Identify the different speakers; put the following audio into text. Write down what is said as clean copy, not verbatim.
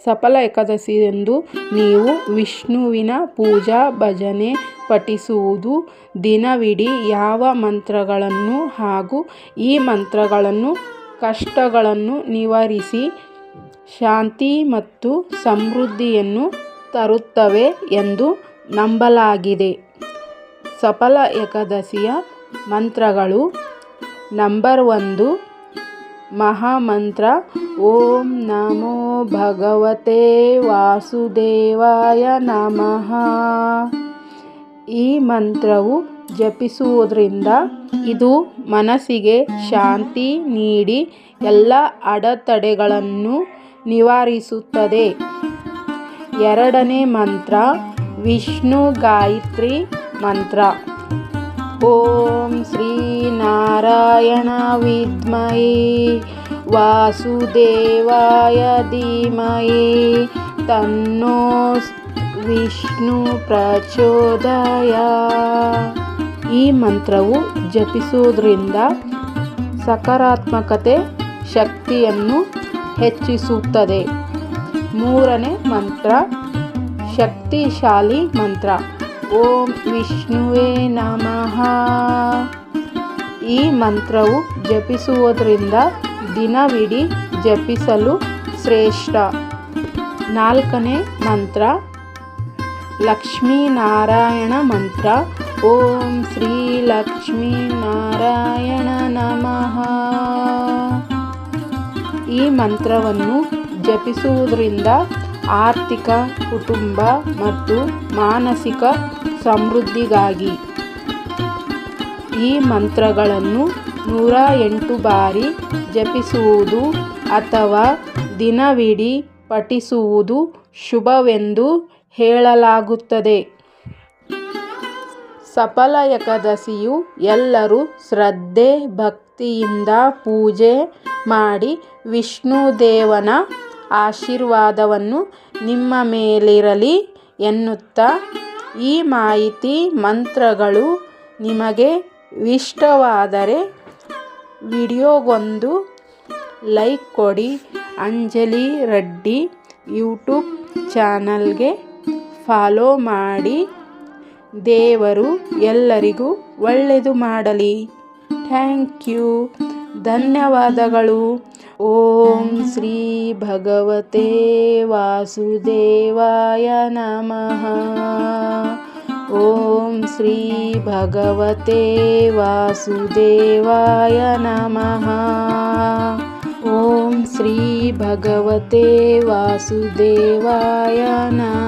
Speaker 1: ಸಫಲ ಏಕಾದಶಿಯಂದು ನೀವು ವಿಷ್ಣುವಿನ ಪೂಜಾ ಭಜನೆ ಪಠಿಸುವುದು, ದಿನವಿಡೀ ಯಾವ ಮಂತ್ರಗಳನ್ನು ಹಾಗೂ ಈ ಮಂತ್ರಗಳನ್ನು ಕಷ್ಟಗಳನ್ನು ನಿವಾರಿಸಿ ಶಾಂತಿ ಮತ್ತು ಸಮೃದ್ಧಿಯನ್ನು ತರುತ್ತವೆ ಎಂದು ನಂಬಲಾಗಿದೆ. ಸಫಲ ಏಕಾದಶಿಯ ಮಂತ್ರಗಳು: ನಂಬರ್ 1 ಮಹಾಮಂತ್ರ ಓಂ ನಮೋ ಭಗವತೆ ವಾಸುದೇವಾಯ ನಮಃ. ಈ ಮಂತ್ರವು ಜಪಿಸುವುದರಿಂದ ಇದು ಮನಸ್ಸಿಗೆ ಶಾಂತಿ ನೀಡಿ ಎಲ್ಲ ಅಡೆತಡೆಗಳನ್ನು ನಿವಾರಿಸುತ್ತದೆ. ಎರಡನೇ ಮಂತ್ರ ವಿಷ್ಣು ಗಾಯತ್ರಿ ಮಂತ್ರ. ಓಂ ಶ್ರೀ ನಾರಾಯಣ ವಿದ್ಮಹೇ ವಾಸುದೇವಾಯ ಧೀಮಹಿ ತನ್ನೋ ವಿಷ್ಣು ಪ್ರಚೋದಯಾತ್. ಈ ಮಂತ್ರವು ಜಪಿಸುವುದರಿಂದ ಸಕಾರಾತ್ಮಕತೆ ಶಕ್ತಿಯನ್ನು ಹೆಚ್ಚಿಸುತ್ತದೆ. ಮೂರನೇ ಮಂತ್ರ ಶಕ್ತಿಶಾಲಿ ಮಂತ್ರ. ಓಂ ವಿಷ್ಣುವೇ ನಮಃ. ಈ ಮಂತ್ರವು ಜಪಿಸುವುದರಿಂದ ದಿನವಿಡೀ ಜಪಿಸಲು ಶ್ರೇಷ್ಠ. ನಾಲ್ಕನೇ ಮಂತ್ರ ಲಕ್ಷ್ಮೀನಾರಾಯಣ ಮಂತ್ರ. ಓಂ ಶ್ರೀ ಲಕ್ಷ್ಮೀನಾರಾಯಣ ನಮಃ. ಈ ಮಂತ್ರವನ್ನು ಜಪಿಸುವುದರಿಂದ ಆರ್ಥಿಕ, ಕುಟುಂಬ ಮತ್ತು ಮಾನಸಿಕ ಸಮೃದ್ಧಿಗಾಗಿ ಈ ಮಂತ್ರಗಳನ್ನು 108 ಬಾರಿ ಜಪಿಸುವುದು ಅಥವಾ ದಿನವಿಡೀ ಪಠಿಸುವುದು ಶುಭವೆಂದು ಹೇಳಲಾಗುತ್ತದೆ. ಸಫಲ ಏಕಾದಶಿಯು ಎಲ್ಲರೂ ಶ್ರದ್ಧೆ ಭಕ್ತಿಯಿಂದ ಪೂಜೆ ಮಾಡಿ ವಿಷ್ಣುದೇವನ ಆಶೀರ್ವಾದವನ್ನು ನಿಮ್ಮ ಮೇಲಿರಲಿ ಎನ್ನುತ್ತಾ, ಈ ಮಾಹಿತಿ ಮಂತ್ರಗಳು ನಿಮಗೆ ಇಷ್ಟವಾದರೆ ವಿಡಿಯೋಗೊಂದು ಲೈಕ್ ಕೊಡಿ. ಅಂಜಲಿ ರೆಡ್ಡಿ ಯೂಟ್ಯೂಬ್ ಚಾನಲ್ಗೆ ಫಾಲೋ ಮಾಡಿ. ದೇವರು ಎಲ್ಲರಿಗೂ ಒಳ್ಳೆಯದು ಮಾಡಲಿ. Thank you. ಧನ್ಯವಾದಗಳು. ಓಂ ಶ್ರೀ ಭಗವತೆ ವಾಸುದೇವಾಯ ನಮಃ. ಓಂ ಶ್ರೀ ಭಗವತೆ ವಾಸುದೇವಾಯ ನಮಃ. ಓಂ ಶ್ರೀ ಭಗವತೆ ವಾಸುದೇವಾಯ ನಮಃ.